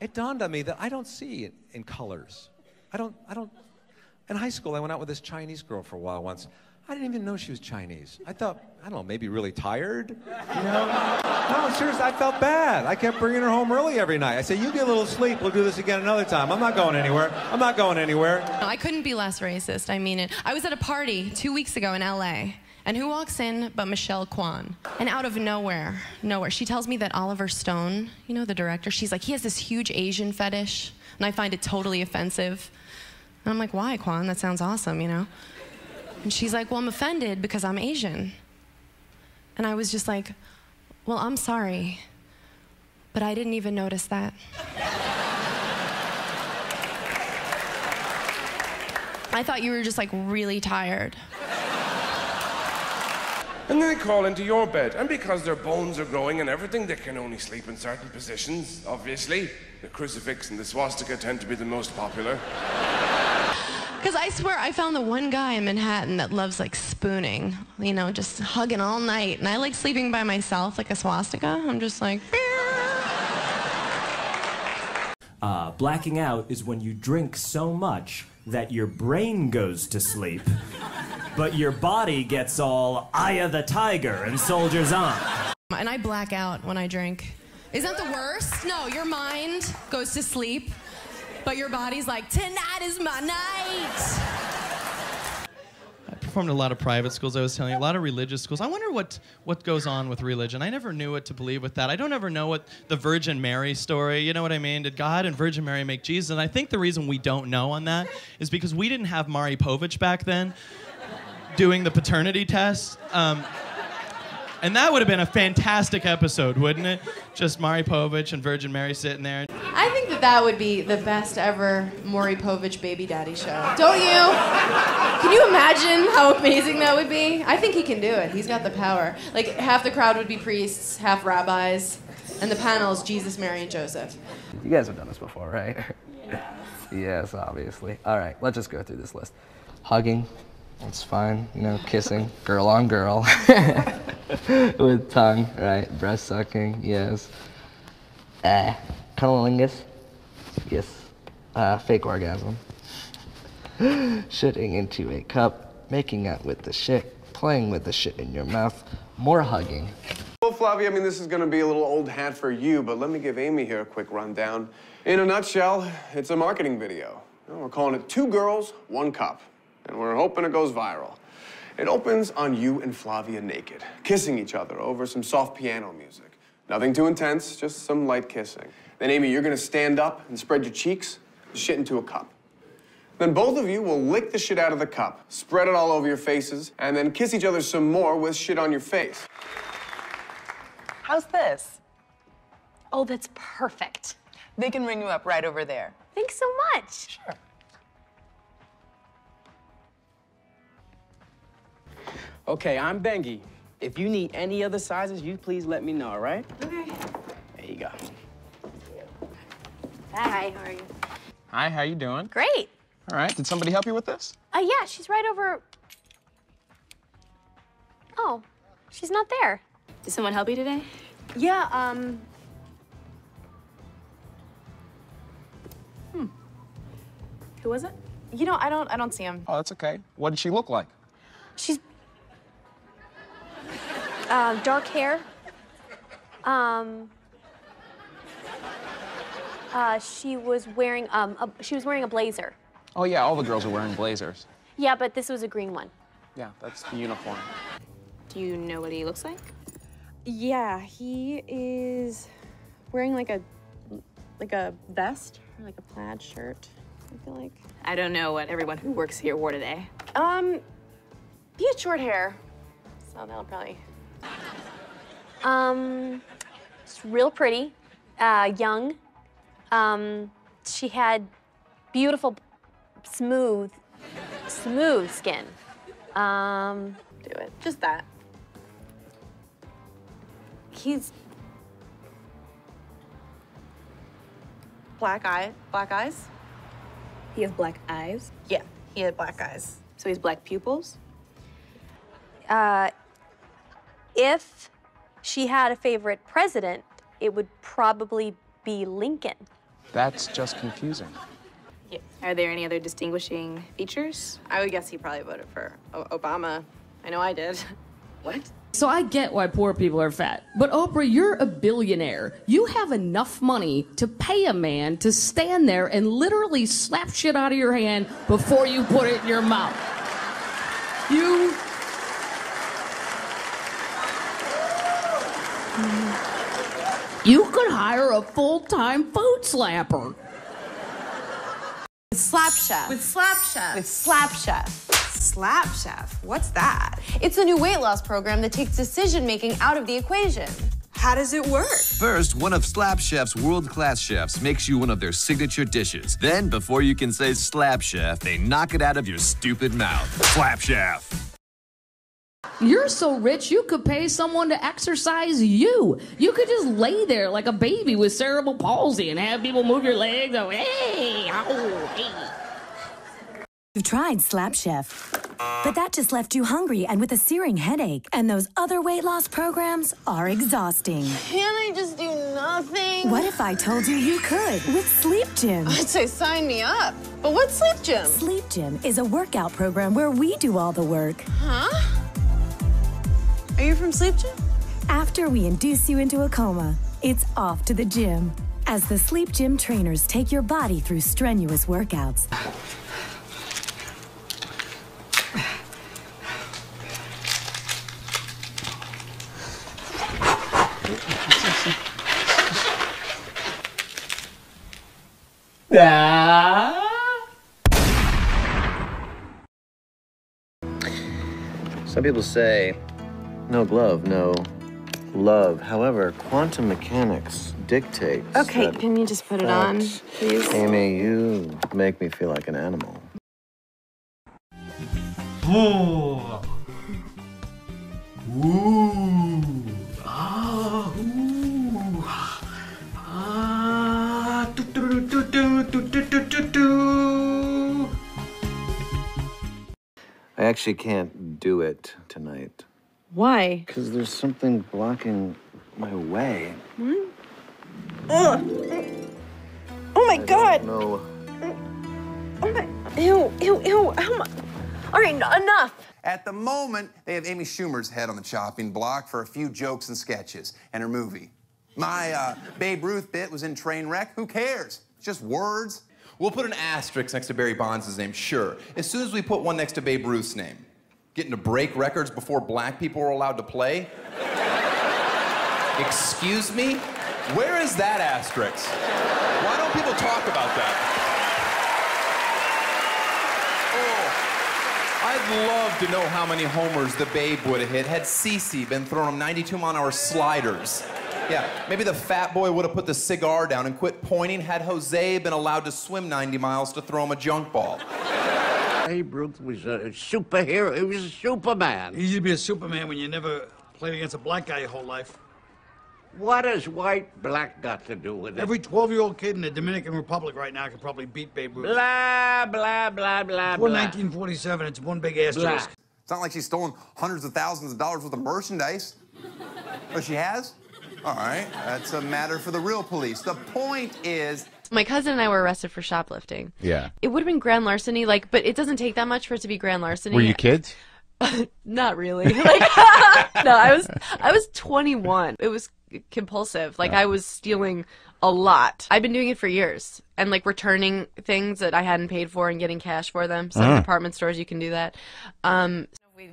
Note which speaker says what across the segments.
Speaker 1: it dawned on me that I don't see it in colors. I don't. In high school, I went out with this Chinese girl for a while once. I didn't even know she was Chinese. I thought, I don't know, maybe really tired, you know? No, seriously, I felt bad. I kept bringing her home early every night. I said, you get a little sleep, we'll do this again another time. I'm not going anywhere. I'm not going anywhere.
Speaker 2: No, I couldn't be less racist. I mean it. I was at a party 2 weeks ago in LA, and who walks in but Michelle Kwan? And out of nowhere, she tells me that Oliver Stone, you know, the director, she's like, he has this huge Asian fetish, and I find it totally offensive. And I'm like, why, Kwan? That sounds awesome, you know? And she's like, well, I'm offended because I'm Asian. And I was just like, well, I'm sorry, but I didn't even notice that. I thought you were just like really tired.
Speaker 3: And then they crawl into your bed, and because their bones are growing and everything, they can only sleep in certain positions, obviously. The crucifix and the swastika tend to be the most popular.
Speaker 2: Because I swear I found the one guy in Manhattan that loves like spooning, you know, just hugging all night. And I like sleeping by myself like a swastika. I'm just like...
Speaker 4: Blacking out is when you drink so much that your brain goes to sleep, but your body gets all Eye of the Tiger and Soldiers On.
Speaker 2: And I black out when I drink. Isn't that the worst? No, your mind goes to sleep, but your body's like, tonight is my night.
Speaker 5: I performed in a lot of private schools, I was telling you, a lot of religious schools. I wonder what goes on with religion. I never knew what to believe with that. I don't ever know what the Virgin Mary story, you know what I mean? Did God and Virgin Mary make Jesus? And I think the reason we don't know on that is because we didn't have Maury Povich back then doing the paternity test. And that would have been a fantastic episode, wouldn't it? Just Maury Povich and Virgin Mary sitting there.
Speaker 6: I think that would be the best ever Maury Povich baby daddy show. Don't you? Can you imagine how amazing that would be? I think he can do it. He's got the power. Like, half the crowd would be priests, half rabbis, and the panel is Jesus, Mary, and Joseph.
Speaker 7: You guys have done this before, right? Yeah. Yes, obviously. All right, let's just go through this list. Hugging. It's fine, you know, kissing, girl on girl, with tongue, right? Breast sucking, yes. Cunnilingus, yes. Fake orgasm. Shitting into a cup, making out with the shit, playing with the shit in your mouth, more hugging.
Speaker 8: Well, Flavia, I mean, this is gonna be a little old hat for you, but let me give Amy here a quick rundown. In a nutshell, it's a marketing video. We're calling it 2 Girls, 1 Cup. And we're hoping it goes viral. It opens on you and Flavia naked, kissing each other over some soft piano music. Nothing too intense, just some light kissing. Then, Amy, you're gonna stand up and spread your cheeks, shit into a cup. Then both of you will lick the shit out of the cup, spread it all over your faces, and then kiss each other some more with shit on your face.
Speaker 9: How's this?
Speaker 10: Oh, that's perfect.
Speaker 9: They can ring you up right over there.
Speaker 10: Thanks so much.
Speaker 9: Sure.
Speaker 11: Okay, I'm Bengi. If you need any other sizes, you please let me know, all right?
Speaker 10: Okay.
Speaker 11: There you go.
Speaker 10: Hi, how are you?
Speaker 12: Hi, how you doing?
Speaker 10: Great.
Speaker 12: All right, did somebody help you with this?
Speaker 10: Yeah, she's right over... Oh, she's not there. Did someone help you today? Yeah,
Speaker 9: Who was it? You know, I don't see him.
Speaker 12: Oh, that's okay. What did she look like?
Speaker 10: She's... dark hair. She was wearing a blazer.
Speaker 12: Oh, yeah, all the girls are wearing blazers.
Speaker 10: Yeah, but this was a green one.
Speaker 12: Yeah, that's the uniform.
Speaker 10: Do you know what he looks like?
Speaker 6: Yeah, he is wearing like a vest or like a plaid shirt, I feel like.
Speaker 10: I don't know what everyone who works here wore today.
Speaker 6: He had short hair, so that'll probably...
Speaker 10: She's real pretty, young. She had beautiful, smooth skin.
Speaker 6: Do it. Just that. He's... black eyes.
Speaker 9: He has black eyes?
Speaker 6: Yeah, he had black eyes.
Speaker 10: So he's black pupils?
Speaker 13: If she had a favorite president, it would probably be Lincoln.
Speaker 12: That's just confusing.
Speaker 10: Yeah. Are there any other distinguishing features?
Speaker 6: I would guess he probably voted for Obama. I know I did.
Speaker 10: What?
Speaker 13: So I get why poor people are fat. But Oprah, you're a billionaire. You have enough money to pay a man to stand there and literally slap shit out of your hand before you put it in your mouth. You could hire a full-time food slapper.
Speaker 6: Slap Chef.
Speaker 14: With Slap Chef.
Speaker 6: With Slap Chef.
Speaker 14: Slap Chef? What's that?
Speaker 6: It's a new weight loss program that takes decision-making out of the equation.
Speaker 14: How does it work?
Speaker 15: First, one of Slap Chef's world-class chefs makes you one of their signature dishes. Then, before you can say Slap Chef, they knock it out of your stupid mouth. Slap Chef.
Speaker 13: You're so rich, you could pay someone to exercise you. You could just lay there like a baby with cerebral palsy and have people move your legs. Oh, hey, oh, hey.
Speaker 16: You've tried Slap Chef, but that just left you hungry and with a searing headache. And those other weight loss programs are exhausting.
Speaker 6: Can't I just do nothing?
Speaker 16: What if I told you you could with Sleep Gym?
Speaker 6: I'd say sign me up. But what's Sleep Gym?
Speaker 16: Sleep Gym is a workout program where we do all the work.
Speaker 6: Huh? Are you from Sleep Gym?
Speaker 16: After we induce you into a coma, it's off to the gym. As the Sleep Gym trainers take your body through strenuous workouts.
Speaker 17: Some people say, no glove, no love. However, quantum mechanics dictates
Speaker 6: Okay,
Speaker 17: that
Speaker 6: can you just put it on, please?
Speaker 17: Amy, you make me feel like an animal.
Speaker 18: Oh. Ooh. Ah. Ooh. Ah. Do, do, do, do, do, do, do, do, do.
Speaker 17: I actually can't do it tonight.
Speaker 6: Why?
Speaker 17: Because there's something blocking my way.
Speaker 6: What? Oh my God!
Speaker 17: No.
Speaker 6: Oh my! Ew! Ew! Ew! How much? All right, enough.
Speaker 19: At the moment, they have Amy Schumer's head on the chopping block for a few jokes and sketches and her movie. My Babe Ruth bit was in Trainwreck. Who cares? It's just words.
Speaker 20: We'll put an asterisk next to Barry Bonds' name, sure. As soon as we put one next to Babe Ruth's name. Getting to break records before black people were allowed to play? Excuse me? Where is that asterisk? Why don't people talk about that? Oh, I'd love to know how many homers the Babe would have hit had Cece been throwing him 92-mile-an-hour sliders. Yeah, maybe the fat boy would have put the cigar down and quit pointing had Jose been allowed to swim 90 miles to throw him a junk ball.
Speaker 21: Babe Ruth was a superhero. He was a Superman.
Speaker 18: Easy to be a Superman when you never played against a black guy your whole life.
Speaker 21: What has white, black got to do with it?
Speaker 18: Every 12-year-old kid in the Dominican Republic right now could probably beat Babe Ruth.
Speaker 21: Blah, blah, blah, blah,
Speaker 18: Before
Speaker 21: blah.
Speaker 18: 1947, it's one big asterisk.
Speaker 19: It's not like she's stolen hundreds of thousands of dollars worth of merchandise. Oh, she has? All right, that's a matter for the real police. The point is...
Speaker 2: My cousin and I were arrested for shoplifting.
Speaker 22: Yeah.
Speaker 2: It would have been grand larceny, like, but it doesn't take that much for it to be grand larceny.
Speaker 22: Were you kids?
Speaker 2: Not really. Like, no, I was 21. It was compulsive. Like, I was stealing a lot. I've been doing it for years, and like returning things that I hadn't paid for and getting cash for them. Some department stores you can do that.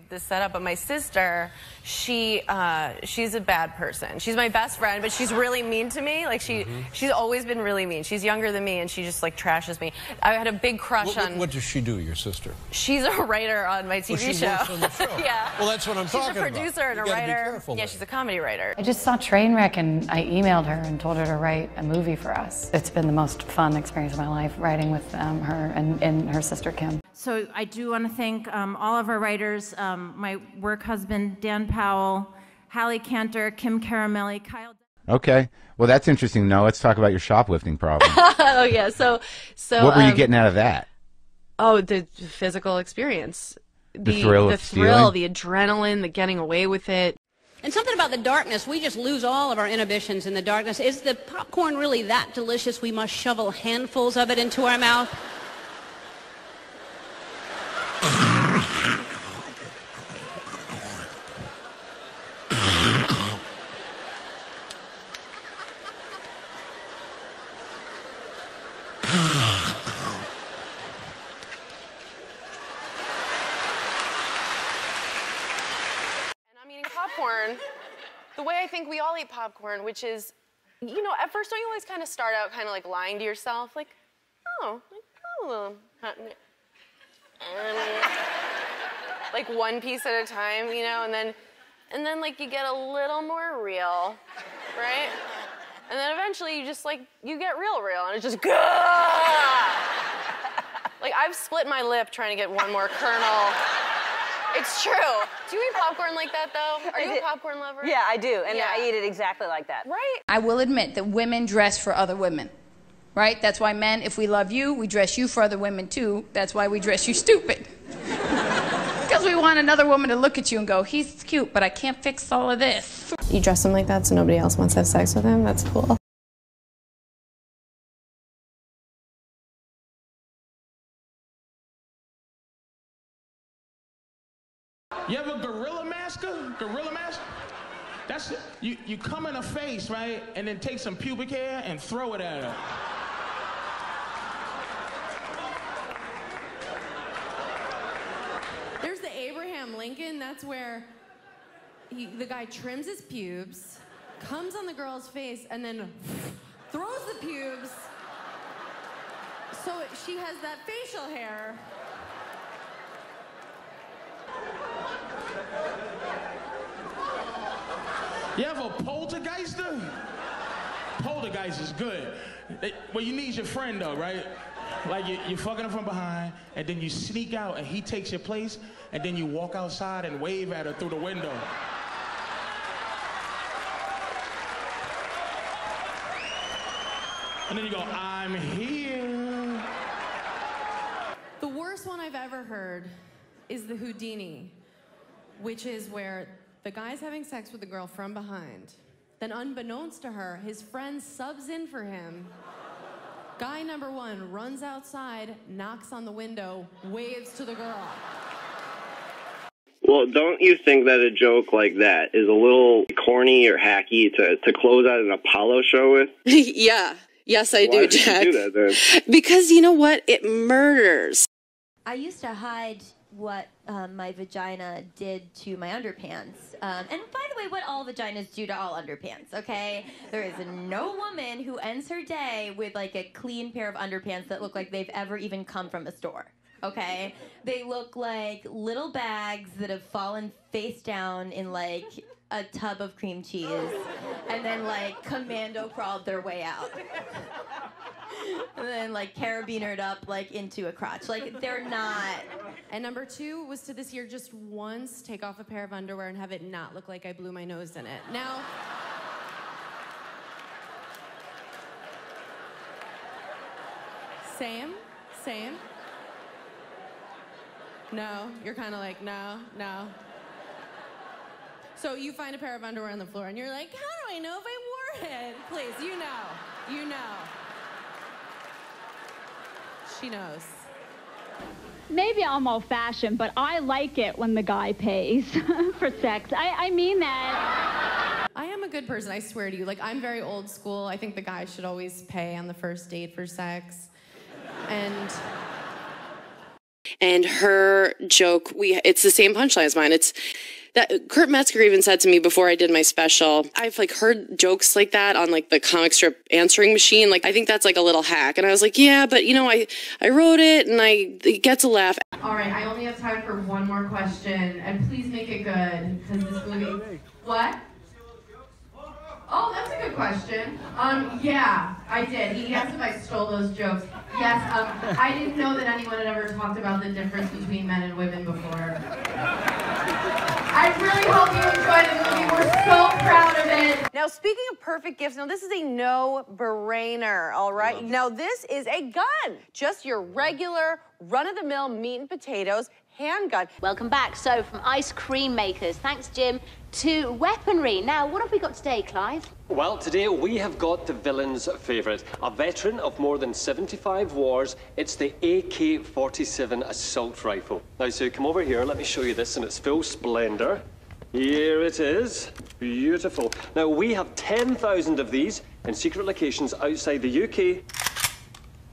Speaker 2: This setup, but my sister, she's a bad person. She's my best friend, but she's really mean to me. Like she's always been really mean. She's younger than me, and she just like trashes me. I had a big crush on.
Speaker 23: What does she do, your sister?
Speaker 2: She's a writer on my TV
Speaker 23: she
Speaker 2: show.
Speaker 23: works on the show.
Speaker 2: Yeah.
Speaker 23: Well, that's what I'm talking about.
Speaker 2: She's a producer and a writer. Yeah, she's a comedy writer.
Speaker 24: I just saw Trainwreck and I emailed her and told her to write a movie for us. It's been the most fun experience of my life writing with her and her sister Kim.
Speaker 25: So I do want to thank all of our writers, my work husband, Dan Powell, Hallie Cantor, Kim Caramelli, Kyle...
Speaker 22: Okay. Well, that's interesting. Now let's talk about your shoplifting problem.
Speaker 2: Oh, yeah. So
Speaker 22: what were you getting out of that?
Speaker 2: Oh, the physical experience.
Speaker 22: The thrill of stealing?
Speaker 2: The adrenaline, the getting away with it.
Speaker 1: And something about the darkness, we just lose all of our inhibitions in the darkness. Is the popcorn really that delicious we must shovel handfuls of it into our mouth?
Speaker 2: Popcorn the way I think we all eat popcorn, which is, you know, at first don't you always kind of start out kind of like lying to yourself, like, oh, like one piece at a time, you know, and then like you get a little more real, right? And then eventually you just like, you get real, and it's just, like I've split my lip trying to get one more kernel. It's true. Do you eat popcorn like that, though? Are you a popcorn lover?
Speaker 3: Yeah, I do, and I eat it exactly like that.
Speaker 2: Right?
Speaker 4: I will admit that women dress for other women, right? That's why men, if we love you, we dress you for other women, too. That's why we dress you stupid. Because we want another woman to look at you and go, he's cute, but I can't fix all of this.
Speaker 2: You dress him like that so nobody else wants to have sex with him? That's cool.
Speaker 5: You ever gorilla masker? Gorilla mask? That's it. You come in her face, right? And then take some pubic hair and throw it at her.
Speaker 2: There's the Abraham Lincoln. That's where the guy trims his pubes, comes on the girl's face, and then throws the pubes so she has that facial hair.
Speaker 5: You have a poltergeister? Poltergeist is good. Well, you need your friend, though, right? Like, you're fucking him from behind, and then you sneak out, and he takes your place, and then you walk outside and wave at her through the window. And then you go, I'm here.
Speaker 2: The worst one I've ever heard is the Houdini, which is where the guy's having sex with the girl from behind. Then unbeknownst to her, his friend subs in for him. Guy number one runs outside, knocks on the window, waves to the girl.
Speaker 23: Well, don't you think that a joke like that is a little corny or hacky to close out an Apollo show with?
Speaker 26: Yeah. Yes, I do, Jack.
Speaker 23: Why did you do that, then?
Speaker 26: Because you know what? It murders.
Speaker 27: I used to hide what my vagina did to my underpants. And by the way, what all vaginas do to all underpants, okay? There is no woman who ends her day with like a clean pair of underpants that look like they've ever even come from a store, okay? They look like little bags that have fallen face down in like a tub of cream cheese and then like commando crawled their way out. And then like carabinered up like into a crotch. Like they're not.
Speaker 2: And number two was to this year just once take off a pair of underwear and have it not look like I blew my nose in it. Now, same. No, you're kind of like, no. So you find a pair of underwear on the floor and you're like, how do I know if I wore it? Please, you know. She knows.
Speaker 28: Maybe I'm old-fashioned, but I like it when the guy pays for sex. I mean that.
Speaker 2: I am a good person, I swear to you. Like, I'm very old school. I think the guy should always pay on the first date for sex.
Speaker 26: And her joke, it's the same punchline as mine. It's that Kurt Metzger even said to me before I did my special, I've like heard jokes like that on like the comic strip answering machine. Like, I think that's like a little hack. And I was like, yeah, but you know, I wrote it and it gets a laugh.
Speaker 2: All right, I only have time for one more question, and please make it good, because this movie... What? Oh, that's a good question. Yeah, I did. He asked if I stole those jokes. Yes, I didn't know that anyone had ever talked about the difference between men and women before. I really hope you enjoyed the movie. We're so proud of it.
Speaker 3: Now, speaking of perfect gifts, now this is a no-brainer, all right? Now, this is a gun. Just your regular, run-of-the-mill meat and potatoes, handgun.
Speaker 28: Welcome back. So, from ice cream makers, thanks, Jim, to weaponry. Now, what have we got today, Clive?
Speaker 7: Well, today we have got the villain's favourite. A veteran of more than 75 wars, it's the AK-47 assault rifle. Now, so come over here, let me show you this in its full splendour. Here it is. Beautiful. Now, we have 10,000 of these in secret locations outside the UK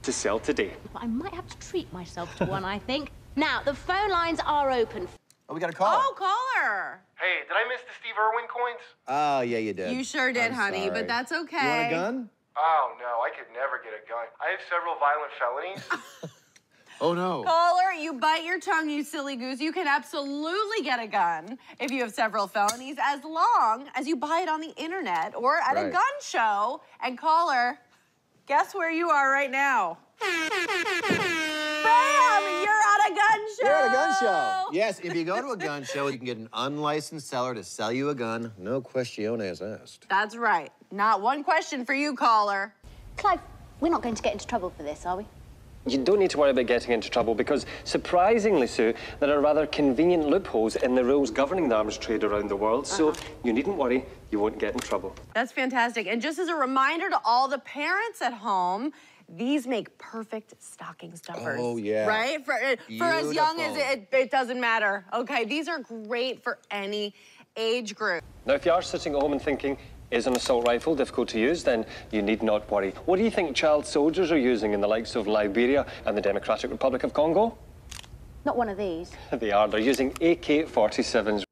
Speaker 7: to sell today.
Speaker 28: I might have to treat myself to one, I think. Now, the phone lines are open.
Speaker 19: Oh, we got a call.
Speaker 3: Oh, caller.
Speaker 8: Hey, did I miss the Steve Irwin coins?
Speaker 19: Oh, yeah, you did.
Speaker 3: You sure did,
Speaker 19: I'm
Speaker 3: honey,
Speaker 19: sorry.
Speaker 3: but that's okay.
Speaker 19: You want a gun?
Speaker 8: Oh, no, I could never get a gun. I have several violent felonies.
Speaker 19: Oh, no.
Speaker 3: Caller, you bite your tongue, you silly goose. You can absolutely get a gun if you have several felonies, as long as you buy it on the internet or at a gun show. And caller, guess where you are right now? Bam! You're at a gun show!
Speaker 19: You're at a gun show. Yes, if you go to a gun show, you can get an unlicensed seller to sell you a gun. No questiones asked.
Speaker 3: That's right. Not one question for you, caller.
Speaker 28: Clive, we're not going to get into trouble for this, are we?
Speaker 7: You don't need to worry about getting into trouble because, surprisingly, Sue, there are rather convenient loopholes in the rules governing the arms trade around the world, so you needn't worry, you won't get in trouble.
Speaker 3: That's fantastic. And just as a reminder to all the parents at home, these make perfect stocking stuffers.
Speaker 19: Oh, yeah.
Speaker 3: Right? For as young as it doesn't matter. Okay, these are great for any age group.
Speaker 7: Now, if you are sitting at home and thinking, is an assault rifle difficult to use, then you need not worry. What do you think child soldiers are using in the likes of Liberia and the Democratic Republic of Congo?
Speaker 28: Not one of these.
Speaker 7: They are. They're using AK-47s.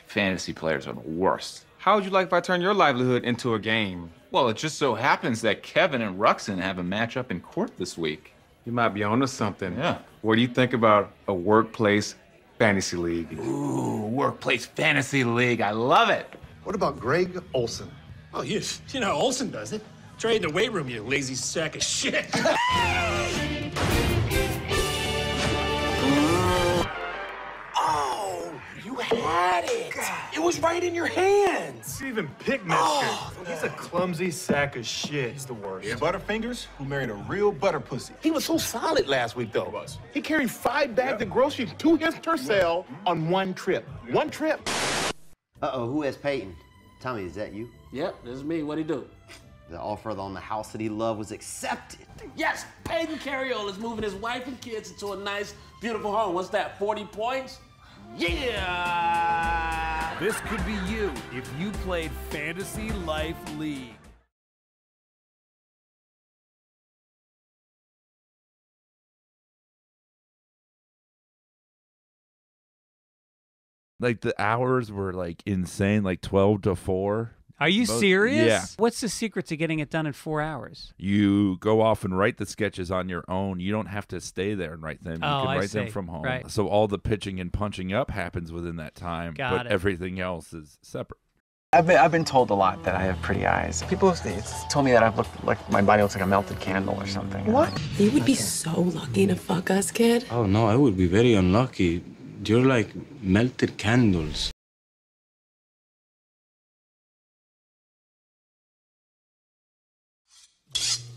Speaker 9: Fantasy players are the worst. How would you like if I turn your livelihood into a game? Well, it just so happens that Kevin and Ruxin have a matchup in court this week.
Speaker 10: You might be onto something.
Speaker 9: Yeah.
Speaker 10: What do you think about a workplace fantasy league?
Speaker 9: Ooh, workplace fantasy league. I love it.
Speaker 11: What about Greg Olson?
Speaker 12: Oh, you know how Olson does it. Trade the weight room, you lazy sack of shit. You had it. It was right in your hands.
Speaker 11: You even picked Metzger. He's a clumsy sack of shit. He's the worst.
Speaker 12: Yeah, Butterfingers, who married a real butter pussy. He was so solid last week, though. He carried 5 bags of groceries to his tercel on one trip. One trip.
Speaker 14: Uh-oh, who has Peyton? Tommy, is that you?
Speaker 12: Yep, this is me. What'd he do?
Speaker 14: The offer on the house that he loved was accepted.
Speaker 12: Yes, Peyton Carriole is moving his wife and kids into a nice, beautiful home. What's that, 40 points? Yeah!
Speaker 15: This could be you if you played Fantasy Life League.
Speaker 29: Like the hours were like insane, like 12 to 4.
Speaker 30: Are you serious?
Speaker 29: Yeah.
Speaker 30: What's the secret to getting it done in 4 hours?
Speaker 29: You go off and write the sketches on your own. You don't have to stay there and write them. You can write them from home.
Speaker 30: Right.
Speaker 29: So all the pitching and punching up happens within that time,
Speaker 30: Got
Speaker 29: but
Speaker 30: it.
Speaker 29: everything else is separate.
Speaker 31: I've been told a lot that I have pretty eyes. People have told me that I've looked like my body looks like a melted candle or something.
Speaker 32: What? You would be so lucky to fuck us, kid.
Speaker 33: Oh, no, I would be very unlucky. You're like melted candles.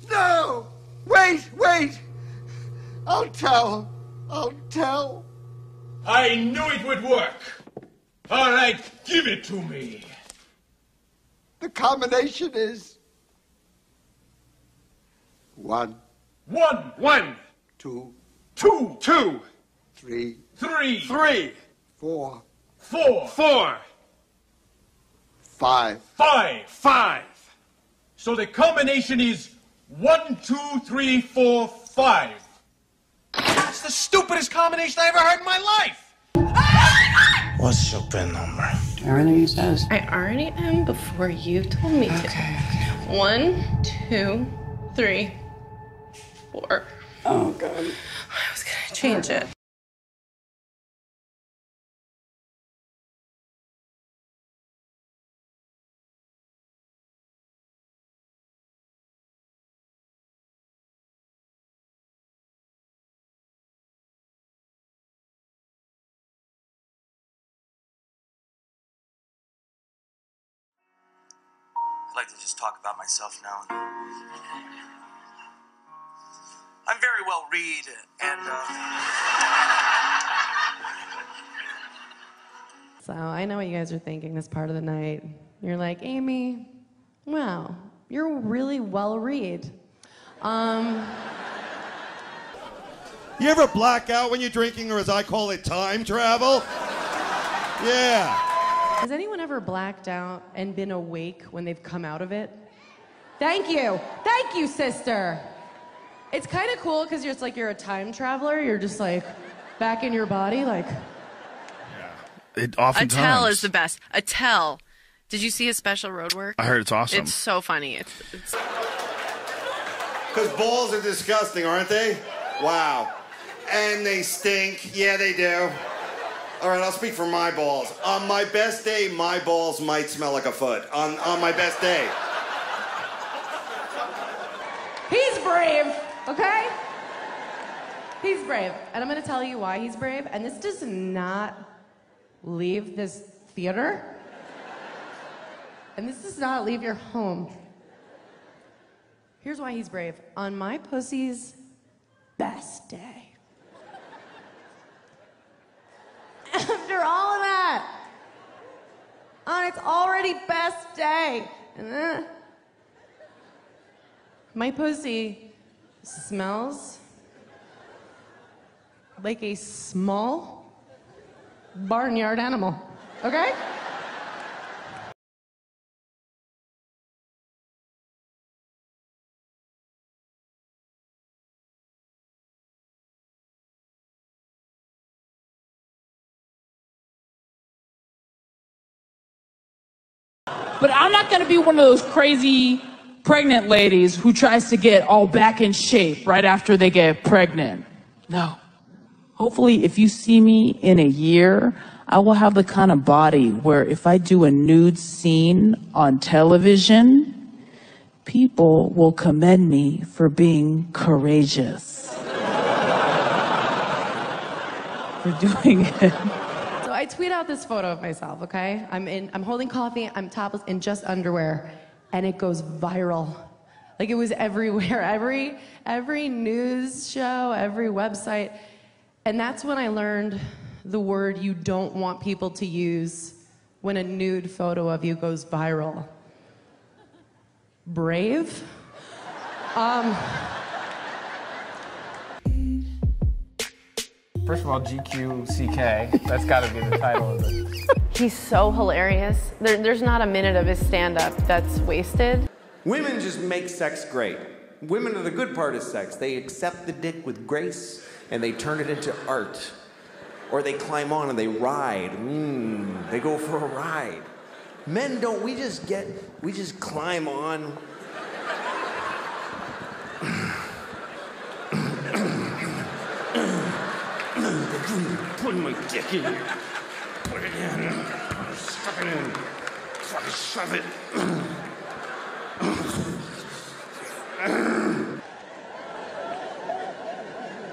Speaker 21: No! Wait! I'll tell.
Speaker 5: I knew it would work. All right, give it to me.
Speaker 21: The combination is 1, 2, 3, 4, 5.
Speaker 5: 5. So the combination is 1, 2, 3, 4, 5. That's the stupidest combination I ever heard in my life.
Speaker 12: What's your PIN number?
Speaker 32: Everything he says. I already am before you told me to. Okay. 1, 2, 3, 4. Oh, God. I was gonna change it.
Speaker 1: like to just talk about myself now. I'm very well read, and
Speaker 2: So I know what you guys are thinking this part of the night. You're like, Amy, wow, you're really well read.
Speaker 4: You ever black out when you're drinking, or as I call it, time travel? Yeah.
Speaker 2: Has anyone ever blacked out and been awake when they've come out of it? Thank you. Thank you, sister. It's kind of cool because it's like you're a time traveler. You're just like back in your body, like.
Speaker 6: It oftentimes.
Speaker 13: Attell is the best. Attell. Did you see his special road work?
Speaker 6: I heard it's awesome.
Speaker 13: It's so funny. It's...
Speaker 4: Because balls are disgusting, aren't they? Wow. And they stink. Yeah, they do. All right, I'll speak for my balls. On my best day, my balls might smell like a foot. On my best day.
Speaker 2: He's brave, okay? He's brave. And I'm going to tell you why he's brave. And this does not leave this theater. And this does not leave your home. Here's why he's brave. On my pussy's best day. After all of that, on its already best day, my pussy smells like a small barnyard animal, okay?
Speaker 16: But I'm not going to be one of those crazy pregnant ladies who tries to get all back in shape right after they get pregnant. No. Hopefully, if you see me in a year, I will have the kind of body where if I do a nude scene on television, people will commend me for being courageous. For doing it.
Speaker 2: So I tweet out this photo of myself, okay? I'm holding coffee, I'm topless in just underwear, and it goes viral. Like it was everywhere, every news show, every website. And that's when I learned the word you don't want people to use when a nude photo of you goes viral. Brave?
Speaker 31: First of all, GQCK. That's got to be the title of it.
Speaker 32: He's so hilarious. There's not a minute of his stand-up that's wasted.
Speaker 17: Women just make sex great. Women are the good part of sex. They accept the dick with grace and they turn it into art. Or they climb on and they ride. They go for a ride. Men don't, we just climb on. Putting my dick in. Put it in. Stuff it in. Fucking shove it.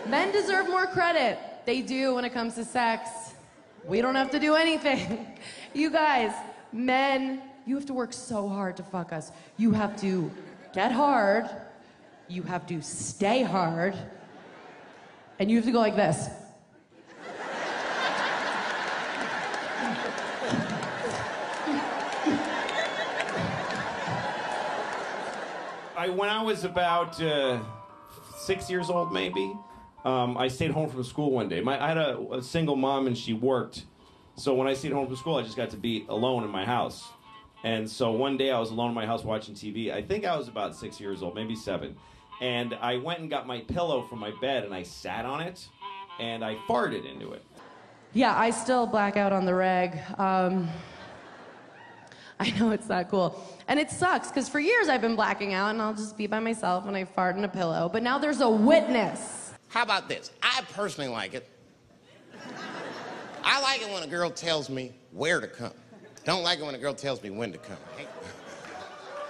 Speaker 2: Men deserve more credit. They do when it comes to sex. We don't have to do anything. You guys, men, you have to work so hard to fuck us. You have to get hard. You have to stay hard. And you have to go like this.
Speaker 18: When I was about 6 years old, maybe, I stayed home from school one day. I had a single mom and she worked. So when I stayed home from school, I just got to be alone in my house. And so one day I was alone in my house watching TV. I think I was about 6 years old, maybe 7. And I went and got my pillow from my bed and I sat on it and I farted into it.
Speaker 2: Yeah, I still black out on the reg. I know it's not cool. And it sucks, because for years I've been blacking out and I'll just be by myself when I fart in a pillow. But now there's a witness.
Speaker 20: How about this? I personally like it. I like it when a girl tells me where to come. Don't like it when a girl tells me when to come.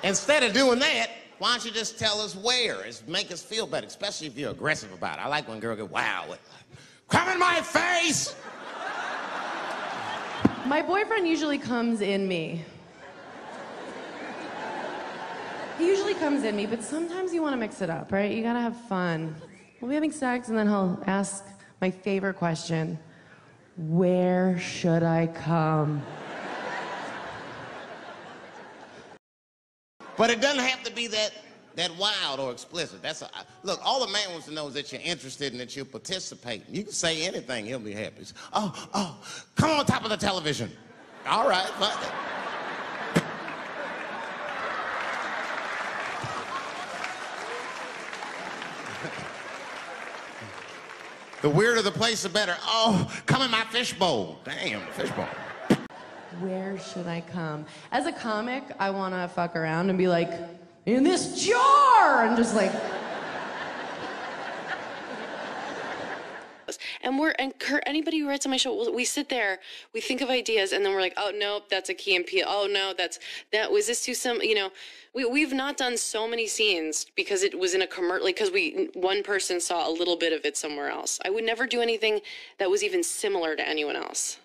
Speaker 20: Instead of doing that, why don't you just tell us where? It's make us feel better, especially if you're aggressive about it. I like when a girl goes, wow, come in my face!
Speaker 2: My boyfriend usually comes in me. He usually comes in me, but sometimes you want to mix it up, right? You gotta have fun. We'll be having sex, and then he'll ask my favorite question: where should I come?
Speaker 20: But it doesn't have to be that wild or explicit. Look, all the man wants to know is that you're interested and that you're participating. You can say anything, he'll be happy. Oh, come on top of the television. All right, fuck it. The weirder the place, the better. Oh, come in my fishbowl. Damn, fishbowl.
Speaker 2: Where should I come? As a comic, I want to fuck around and be like, in this jar! And just like...
Speaker 3: And Kurt, anybody who writes on my show, we sit there, we think of ideas, and then we're like, oh, no, that's a Key and Peele. Oh, no, was this too some, you know, we've not done so many scenes because it was in a commercial, because one person saw a little bit of it somewhere else. I would never do anything that was even similar to anyone else.